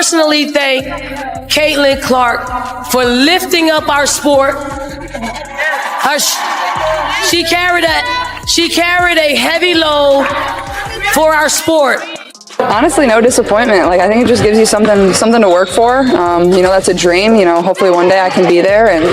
personally thank Caitlin Clark for lifting up our sport. She carried a heavy load for our sport. Honestly, no disappointment. I think it just gives you something to work for. That's a dream. Hopefully one day I can be there, and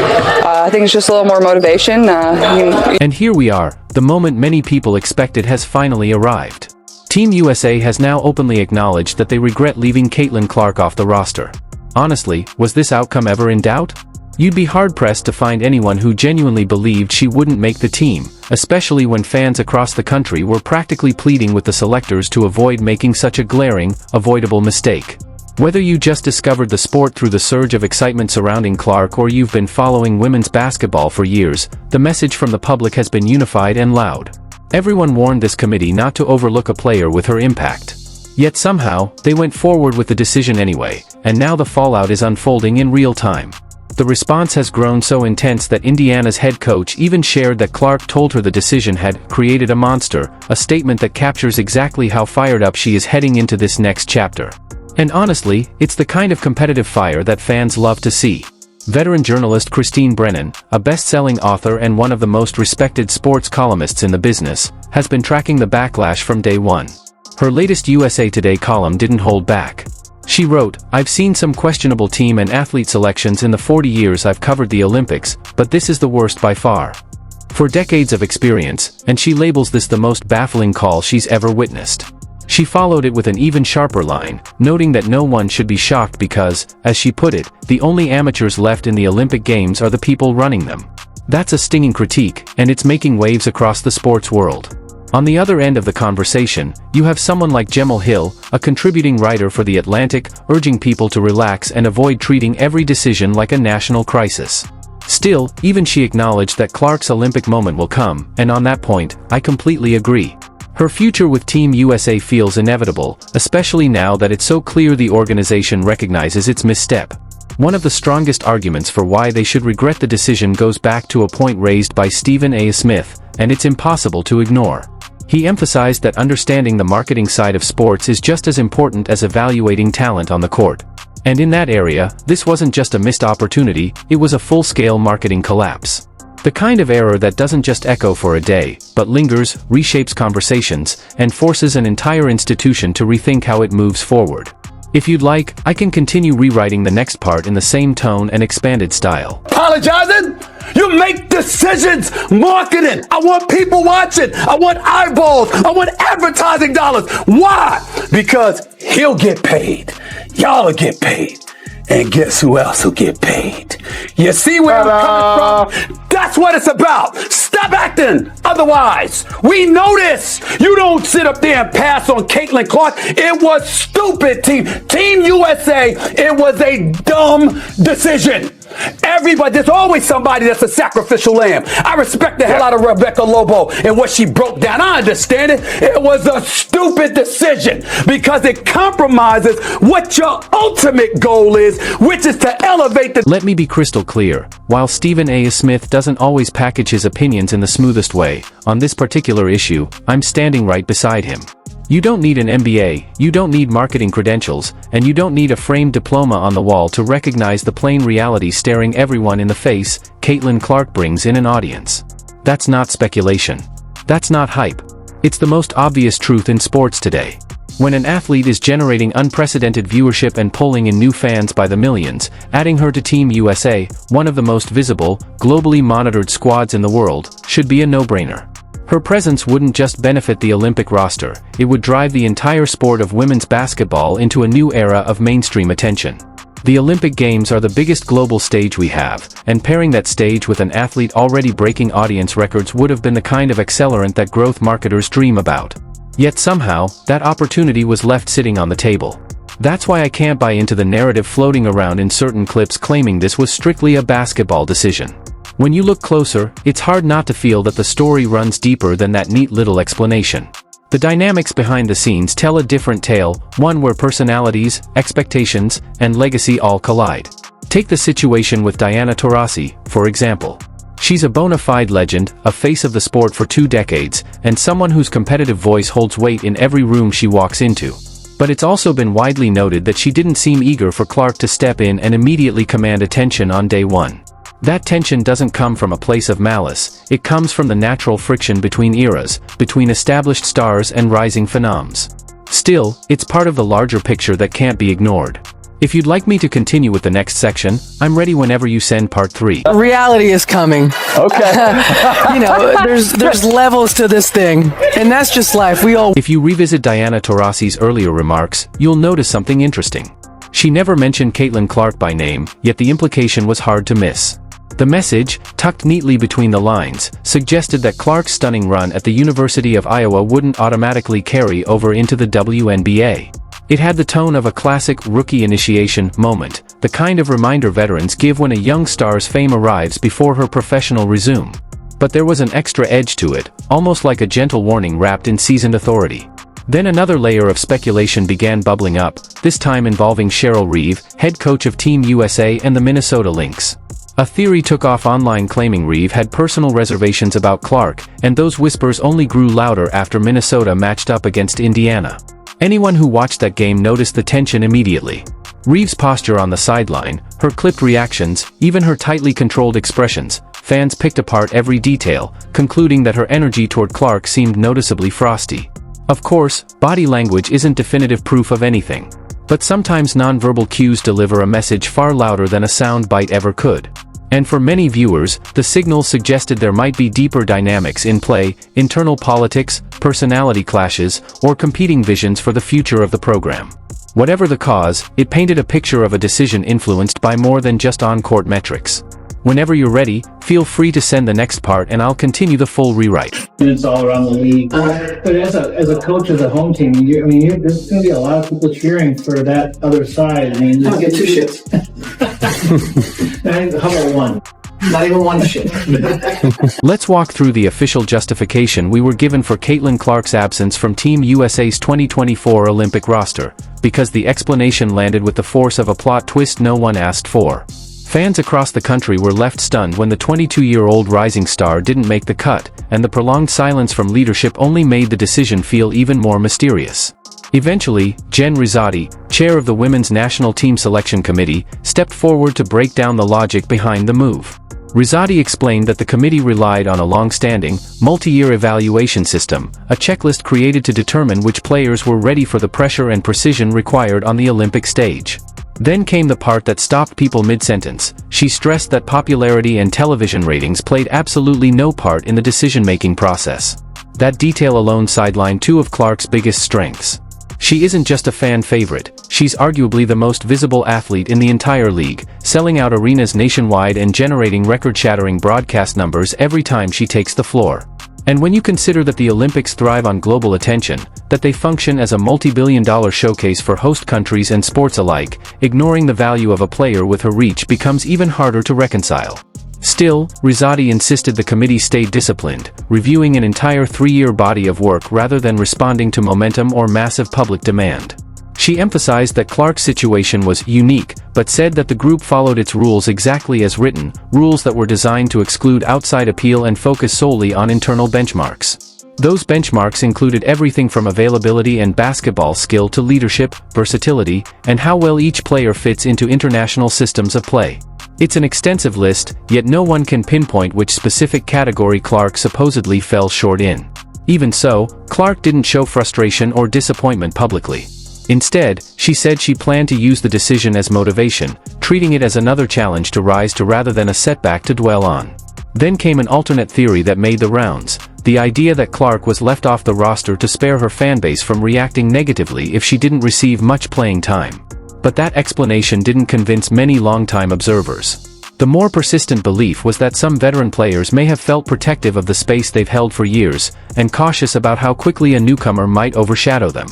I think it's just a little more motivation. And here we are. The moment many people expected has finally arrived. Team USA has now openly acknowledged that they regret leaving Caitlin Clark off the roster. Honestly, was this outcome ever in doubt? You'd be hard-pressed to find anyone who genuinely believed she wouldn't make the team, especially when fans across the country were practically pleading with the selectors to avoid making such a glaring, avoidable mistake. Whether you just discovered the sport through the surge of excitement surrounding Clark or you've been following women's basketball for years, the message from the public has been unified and loud. Everyone warned this committee not to overlook a player with her impact. Yet somehow, they went forward with the decision anyway, and now the fallout is unfolding in real time. The response has grown so intense that Indiana's head coach even shared that Clark told her the decision had created a monster, a statement that captures exactly how fired up she is heading into this next chapter. And honestly, it's the kind of competitive fire that fans love to see. Veteran journalist Christine Brennan, a best-selling author and one of the most respected sports columnists in the business, has been tracking the backlash from day one. Her latest USA Today column didn't hold back. She wrote, "I've seen some questionable team and athlete selections in the 40 years I've covered the Olympics, but this is the worst by far. For decades of experience," and she labels this the most baffling call she's ever witnessed. She followed it with an even sharper line, noting that no one should be shocked because, as she put it, the only amateurs left in the Olympic Games are the people running them. That's a stinging critique, and it's making waves across the sports world. On the other end of the conversation, you have someone like Jemele Hill, a contributing writer for The Atlantic, urging people to relax and avoid treating every decision like a national crisis. Still, even she acknowledged that Clark's Olympic moment will come, and on that point, I completely agree. Her future with Team USA feels inevitable, especially now that it's so clear the organization recognizes its misstep. One of the strongest arguments for why they should regret the decision goes back to a point raised by Stephen A. Smith, and it's impossible to ignore. He emphasized that understanding the marketing side of sports is just as important as evaluating talent on the court. And in that area, this wasn't just a missed opportunity, it was a full-scale marketing collapse. The kind of error that doesn't just echo for a day, but lingers, reshapes conversations, and forces an entire institution to rethink how it moves forward. If you'd like, I can continue rewriting the next part in the same tone and expanded style. Apologizing? You make decisions, marketing. I want people watching. I want eyeballs. I want advertising dollars. Why? Because he'll get paid. Y'all will get paid. And guess who else will get paid? You see where I'm coming from? That's what it's about. Stop acting otherwise. We know this. You don't sit up there and pass on Caitlin Clark. It was stupid, Team USA. It was a dumb decision. Everybody, there's always somebody that's a sacrificial lamb. I respect the hell out of Rebecca Lobo and what she broke down. I understand it. It was a stupid decision because it compromises what your ultimate goal is, which is to elevate the... Let me be crystal clear. While Stephen A. Smith doesn't always package his opinions in the smoothest way, on this particular issue, I'm standing right beside him. You don't need an MBA, you don't need marketing credentials, and you don't need a framed diploma on the wall to recognize the plain reality staring everyone in the face. Caitlin Clark brings in an audience. That's not speculation. That's not hype. It's the most obvious truth in sports today. When an athlete is generating unprecedented viewership and pulling in new fans by the millions, adding her to Team USA, one of the most visible, globally monitored squads in the world, should be a no-brainer. Her presence wouldn't just benefit the Olympic roster, it would drive the entire sport of women's basketball into a new era of mainstream attention. The Olympic Games are the biggest global stage we have, and pairing that stage with an athlete already breaking audience records would have been the kind of accelerant that growth marketers dream about. Yet somehow, that opportunity was left sitting on the table. That's why I can't buy into the narrative floating around in certain clips claiming this was strictly a basketball decision. When you look closer, it's hard not to feel that the story runs deeper than that neat little explanation. The dynamics behind the scenes tell a different tale, one where personalities, expectations, and legacy all collide. Take the situation with Diana Taurasi, for example. She's a bona fide legend, a face of the sport for 2 decades, and someone whose competitive voice holds weight in every room she walks into. But it's also been widely noted that she didn't seem eager for Clark to step in and immediately command attention on day one. That tension doesn't come from a place of malice, it comes from the natural friction between eras, between established stars and rising phenoms. Still, it's part of the larger picture that can't be ignored. If you'd like me to continue with the next section, I'm ready whenever you send part 3. Reality is coming. Okay. There's levels to this thing, and that's just life. If you revisit Diana Taurasi's earlier remarks, you'll notice something interesting. She never mentioned Caitlin Clark by name, yet the implication was hard to miss. The message, tucked neatly between the lines, suggested that Clark's stunning run at the University of Iowa wouldn't automatically carry over into the WNBA. It had the tone of a classic rookie initiation moment, the kind of reminder veterans give when a young star's fame arrives before her professional resume. But there was an extra edge to it, almost like a gentle warning wrapped in seasoned authority. Then another layer of speculation began bubbling up, this time involving Cheryl Reeve, head coach of Team USA and the Minnesota Lynx. A theory took off online claiming Reeve had personal reservations about Clark, and those whispers only grew louder after Minnesota matched up against Indiana. Anyone who watched that game noticed the tension immediately. Reeve's posture on the sideline, her clipped reactions, even her tightly controlled expressions, fans picked apart every detail, concluding that her energy toward Clark seemed noticeably frosty. Of course, body language isn't definitive proof of anything. But sometimes nonverbal cues deliver a message far louder than a sound bite ever could. And for many viewers, the signals suggested there might be deeper dynamics in play, internal politics, personality clashes, or competing visions for the future of the program. Whatever the cause, it painted a picture of a decision influenced by more than just on-court metrics. Whenever you're ready, feel free to send the next part and I'll continue the full rewrite. It's all around the league. But as a coach of the home team, there's going to be a lot of people cheering for that other side. I'll get 2 shits. How about 1? Not even 1 shit. Let's walk through the official justification we were given for Caitlin Clark's absence from Team USA's 2024 Olympic roster, because the explanation landed with the force of a plot twist no one asked for. Fans across the country were left stunned when the 22-year-old rising star didn't make the cut, and the prolonged silence from leadership only made the decision feel even more mysterious. Eventually, Jen Rizzotti, chair of the Women's National Team Selection Committee, stepped forward to break down the logic behind the move. Rizzotti explained that the committee relied on a long-standing, multi-year evaluation system, a checklist created to determine which players were ready for the pressure and precision required on the Olympic stage. Then came the part that stopped people mid-sentence. She stressed that popularity and television ratings played absolutely no part in the decision-making process. That detail alone sidelined 2 of Clark's biggest strengths. She isn't just a fan favorite, she's arguably the most visible athlete in the entire league, selling out arenas nationwide and generating record-shattering broadcast numbers every time she takes the floor. And when you consider that the Olympics thrive on global attention, that they function as a multi-billion-dollar showcase for host countries and sports alike, ignoring the value of a player with her reach becomes even harder to reconcile. Still, Rizzotti insisted the committee stayed disciplined, reviewing an entire 3-year body of work rather than responding to momentum or massive public demand. She emphasized that Clark's situation was unique, but said that the group followed its rules exactly as written, rules that were designed to exclude outside appeal and focus solely on internal benchmarks. Those benchmarks included everything from availability and basketball skill to leadership, versatility, and how well each player fits into international systems of play. It's an extensive list, yet no one can pinpoint which specific category Clark supposedly fell short in. Even so, Clark didn't show frustration or disappointment publicly. Instead, she said she planned to use the decision as motivation, treating it as another challenge to rise to rather than a setback to dwell on. Then came an alternate theory that made the rounds, the idea that Clark was left off the roster to spare her fanbase from reacting negatively if she didn't receive much playing time. But that explanation didn't convince many longtime observers. The more persistent belief was that some veteran players may have felt protective of the space they've held for years, and cautious about how quickly a newcomer might overshadow them.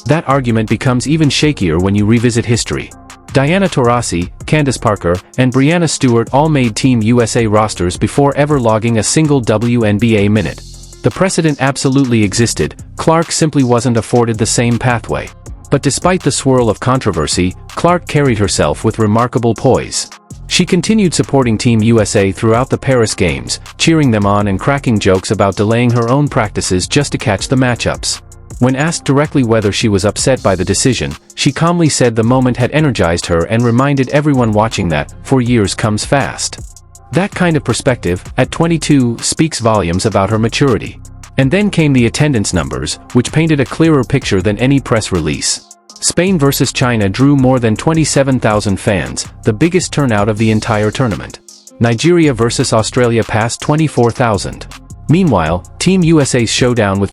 That argument becomes even shakier when you revisit history. Diana Taurasi, Candace Parker, and Breanna Stewart all made Team USA rosters before ever logging a single WNBA minute. The precedent absolutely existed, Clark simply wasn't afforded the same pathway. But despite the swirl of controversy, Clark carried herself with remarkable poise. She continued supporting Team USA throughout the Paris Games, cheering them on and cracking jokes about delaying her own practices just to catch the matchups. When asked directly whether she was upset by the decision, she calmly said the moment had energized her and reminded everyone watching that 4 years comes fast. That kind of perspective, at 22, speaks volumes about her maturity. And then came the attendance numbers, which painted a clearer picture than any press release. Spain versus China drew more than 27,000 fans, the biggest turnout of the entire tournament. Nigeria versus Australia passed 24,000. Meanwhile, Team USA's showdown with